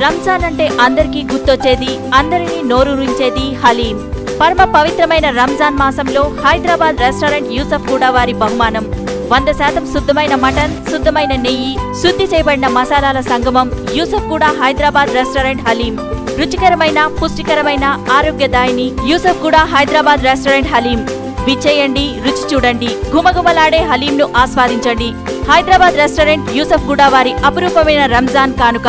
రంజాన్ అంటే అందరికీ గుర్తొచ్చేది, అందరినీ నోరూరించేది హలీం. పరమ పవిత్రమైన రంజాన్ మాసంలో హైదరాబాద్ రెస్టారెంట్ యూసఫ్ గూడ వారి బహుమానం 100% శుద్ధమైన మటన్, శుద్ధమైన నెయ్యి, శుద్ధి చేయబడిన మసాలాల సంగమం. యూసఫ్ గూడ హైదరాబాద్ రెస్టారెంట్ హలీం. రుచికరమైన, పుష్టికరమైన, ఆరోగ్యదాయిని యూసఫ్ గూడ హైదరాబాద్ రెస్టారెంట్ హలీం. విచ్చేయండి, రుచి చూడండి, గుమగుమలాడే హలీంను ఆస్వాదించండి. హైదరాబాద్ రెస్టారెంట్ యూసఫ్ గూడ వారి అపురూపమైన రంజాన్ కానుక.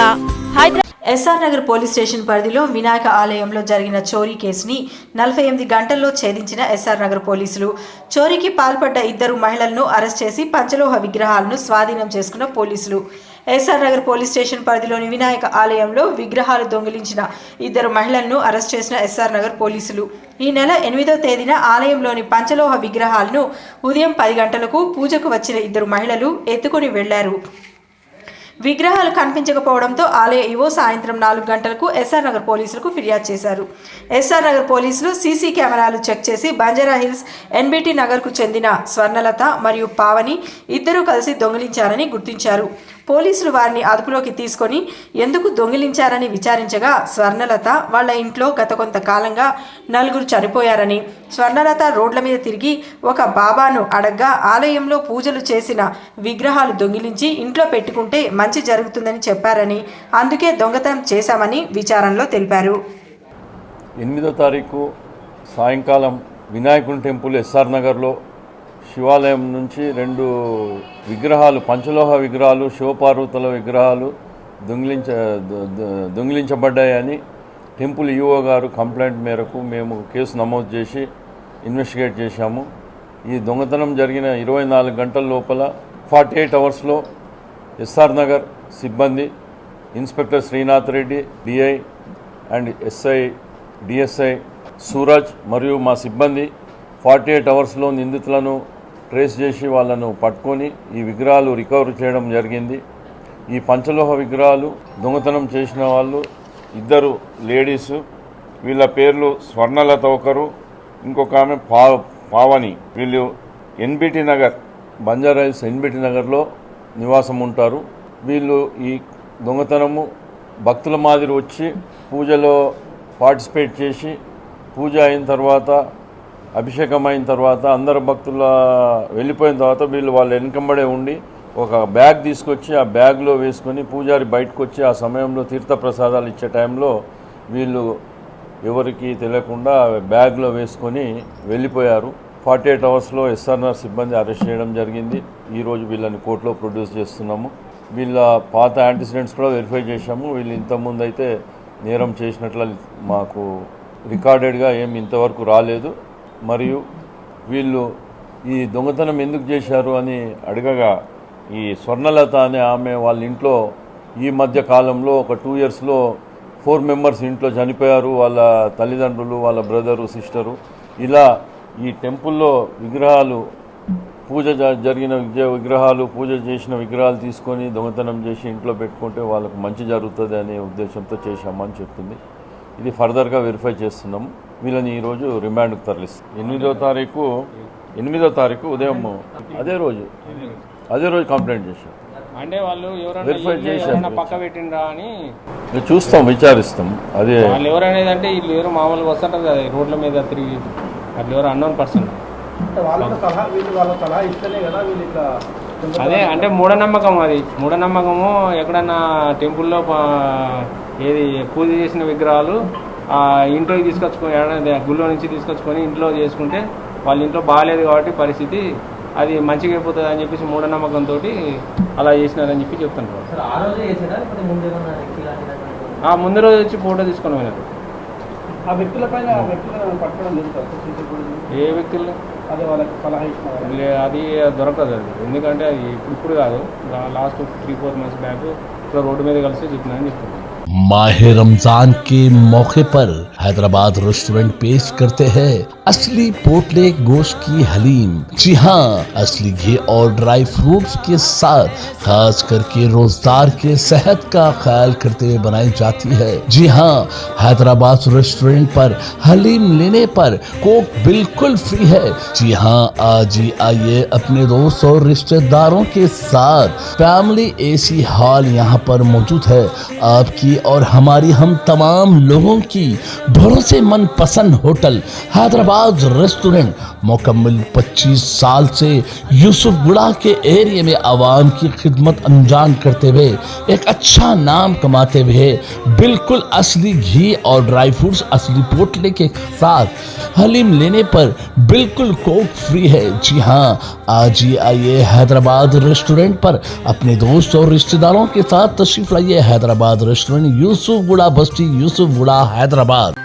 ఎస్ఆర్ నగర్ పోలీస్ స్టేషన్ పరిధిలో వినాయక ఆలయంలో జరిగిన చోరీ కేసుని 48 గంటల్లో ఛేదించిన ఎస్ఆర్ నగర్ పోలీసులు. చోరీకి పాల్పడ్డ 2 మహిళలను అరెస్ట్ చేసి పంచలోహ విగ్రహాలను స్వాధీనం చేసుకున్న పోలీసులు. ఎస్ఆర్ నగర్ పోలీస్ స్టేషన్ పరిధిలోని వినాయక ఆలయంలో విగ్రహాలు దొంగిలించిన 2 మహిళలను అరెస్ట్ చేసిన ఎస్ఆర్ నగర్ పోలీసులు. ఈ నెల 8వ తేదీన ఆలయంలోని పంచలోహ విగ్రహాలను ఉదయం 10 గంటలకు పూజకు వచ్చిన 2 మహిళలు ఎత్తుకుని వెళ్లారు. విగ్రహాలు కనిపించకపోవడంతో ఆలయ ఈవో సాయంత్రం 4 గంటలకు ఎస్ఆర్ నగర్ పోలీసులకు ఫిర్యాదు చేశారు. ఎస్ఆర్ నగర్ పోలీసులు సీసీ కెమెరాలు చెక్ చేసి బంజారా హిల్స్ ఎన్బిటి నగర్కు చెందిన స్వర్ణలత మరియు పావని ఇద్దరూ కలిసి దొంగిలించారని గుర్తించారు. పోలీసులు వారిని అదుపులోకి తీసుకొని ఎందుకు దొంగిలించారని విచారించగా స్వర్ణలత వాళ్ళ ఇంట్లో గత కొంతకాలంగా 4 చనిపోయారని, స్వర్ణలత రోడ్ల మీద తిరిగి ఒక బాబాను అడగ్గా ఆలయంలో పూజలు చేసిన విగ్రహాలు దొంగిలించి ఇంట్లో పెట్టుకుంటే మంచి జరుగుతుందని చెప్పారని, అందుకే దొంగతనం చేశామని విచారణలో తెలిపారు. 8వ తారీఖు సాయంకాలం వినాయకుని టెంపుల్ ఎస్ఆర్ నగర్లో శివాలయం నుంచి 2 విగ్రహాలు, పంచలోహ విగ్రహాలు, శివపార్వతుల విగ్రహాలు దొంగిలించబడ్డాయని టెంపుల్ ఈఓ గారు కంప్లైంట్ మేరకు మేము కేసు నమోదు చేసి ఇన్వెస్టిగేట్ చేశాము. ఈ దొంగతనం జరిగిన 24 గంటల లోపల 48 అవర్స్లో ఎస్ఆర్ నగర్ సిబ్బంది inspector Srinath Reddy, DI and DSI Suraj మరియు మా సిబ్బంది 48 అవర్స్లో నిందితులను ట్రేస్ చేసి వాళ్ళను పట్టుకొని ఈ విగ్రహాలు రికవర్ చేయడం జరిగింది. ఈ పంచలోహ విగ్రహాలు దొంగతనం చేసిన వాళ్ళు 2 లేడీసు. వీళ్ళ పేర్లు స్వర్ణలత ఒకరు, ఇంకొక ఆమె పావని. వీళ్ళు NBT Nagar, Banjara hills NBT నగర్లో నివాసం ఉంటారు. వీళ్ళు ఈ దొంగతనము భక్తుల మాదిరి వచ్చి పూజలో పార్టిసిపేట్ చేసి పూజ అయిన తర్వాత, అభిషేకం అయిన తర్వాత, అందరు భక్తుల వెళ్ళిపోయిన తర్వాత వీళ్ళు వాళ్ళ వెనకంబడే ఉండి ఒక బ్యాగ్ తీసుకొచ్చి ఆ బ్యాగ్లో వేసుకొని పూజారి బయటకు వచ్చి ఆ సమయంలో తీర్థప్రసాదాలు ఇచ్చే టైంలో వీళ్ళు ఎవరికి తెలియకుండా బ్యాగ్లో వేసుకొని వెళ్ళిపోయారు. 48 అవర్స్లో ఎస్ఆర్ఆర్ సిబ్బంది అరెస్ట్ చేయడం జరిగింది. ఈరోజు వీళ్ళని కోర్టులో ప్రొడ్యూస్ చేస్తున్నాము. వీళ్ళ పాత యాంటిసిడెంట్స్ కూడా వెరిఫై చేశాము. వీళ్ళు ఇంతకుముందు అయితే నేరం చేసినట్లు మాకు రికార్డెడ్గా ఏమి ఇంతవరకు రాలేదు. మరియు వీళ్ళు ఈ దొంగతనం ఎందుకు చేశారు అని అడగగా ఈ స్వర్ణలత అనే ఆమె వాళ్ళ ఇంట్లో ఈ మధ్య కాలంలో ఒక 2 ఇయర్స్లో 4 మెంబర్స్ ఇంట్లో చనిపోయారు. వాళ్ళ తల్లిదండ్రులు, వాళ్ళ బ్రదరు, సిస్టరు. ఇలా ఈ టెంపుల్లో విగ్రహాలు జరిగిన విగ్రహాలు, పూజ చేసిన విగ్రహాలు తీసుకొని దొంగతనం చేసి ఇంట్లో పెట్టుకుంటే వాళ్ళకు మంచి జరుగుతుంది అనే ఉద్దేశంతో చేశామని చెప్తుంది. ఇది ఫర్దర్గా వెరిఫై చేస్తున్నాము. వీళ్ళని ఈరోజు రిమాండ్కు తరలిస్తాం. 8వ తారీఖు ఉదయం అదే రోజు కంప్లైంట్ చేశాం. అంటే వాళ్ళు వెరిఫై చేశారు, పక్క పెట్టిండ్రా అని చూస్తాం, విచారిస్తాం. అదే వాళ్ళు ఎవరనేది అంటే వీళ్ళు ఎవరు మామూలుగా వస్తుంటారు కదా రోడ్ల మీద తిరిగి, అట్లా ఎవరు అన్నోన్ పర్సన్. అదే అంటే మూఢనమ్మకం. అది మూఢనమ్మకము. ఎక్కడన్నా టెంపుల్లో ఏది పూజ చేసిన విగ్రహాలు ఇంట్లోకి తీసుకొచ్చుకొని, గుళ్ళో నుంచి తీసుకొచ్చుకొని ఇంట్లో చేసుకుంటే వాళ్ళ ఇంట్లో బాగాలేదు కాబట్టి పరిస్థితి అది మంచిగా అయిపోతుంది అని చెప్పేసి మూఢనమ్మకంతో అలా చేసినారని చెప్పి చెప్తున్నారు. ముందు రోజు వచ్చి ఫోటో తీసుకొని పోయినారు. ఏ వ్యక్తులు అది దొరకదు. అది ఎందుకంటే అది ఇప్పుడు కాదు, లాస్ట్ 3-4 మంత్స్ బ్యాక్ రోడ్డు మీద కలిసి చెప్పినా అని చెప్తున్నారు. माह रमजान के मौके पर हैदराबाद रेस्टोरेंट पेश करते हैं असली पोटले गोश्त की हलीम। जी हाँ, असली घी और ड्राई फ्रूट्स के साथ खास करके रोजगार के सेहत का ख्याल करते हुए बनाई जाती है। जी हाँ, हैदराबाद रेस्टोरेंट पर हलीम लेने पर कोक बिल्कुल फ्री है। जी हाँ, आज ही आइए अपने दोस्त और रिश्तेदारों के साथ। फैमिली एसी हॉल यहाँ पर मौजूद है। आपकी और हमारी हम तमाम लोगों की भरोसेमंद पसंद होटल हैदराबाद रेस्टोरेंट मुकम्मल 25 साल से यूसुफगुड़ा के एरिया में आवाम की खिदमत अंजाम करते हुए एक अच्छा नाम कमाते हुए बिल्कुल असली घी और ड्राई फ्रूट्स असली पोटले के साथ हलीम लेने पर बिल्कुल कोक फ्री है। जी हाँ, आज ही आइए हैदराबाद रेस्टोरेंट पर अपने दोस्त और रिश्तेदारों के साथ तशरीफ लाइए। हैदराबाद रेस्टोरेंट यूसुफगुड़ा बस्ती यूसुफगुड़ा हैदराबाद।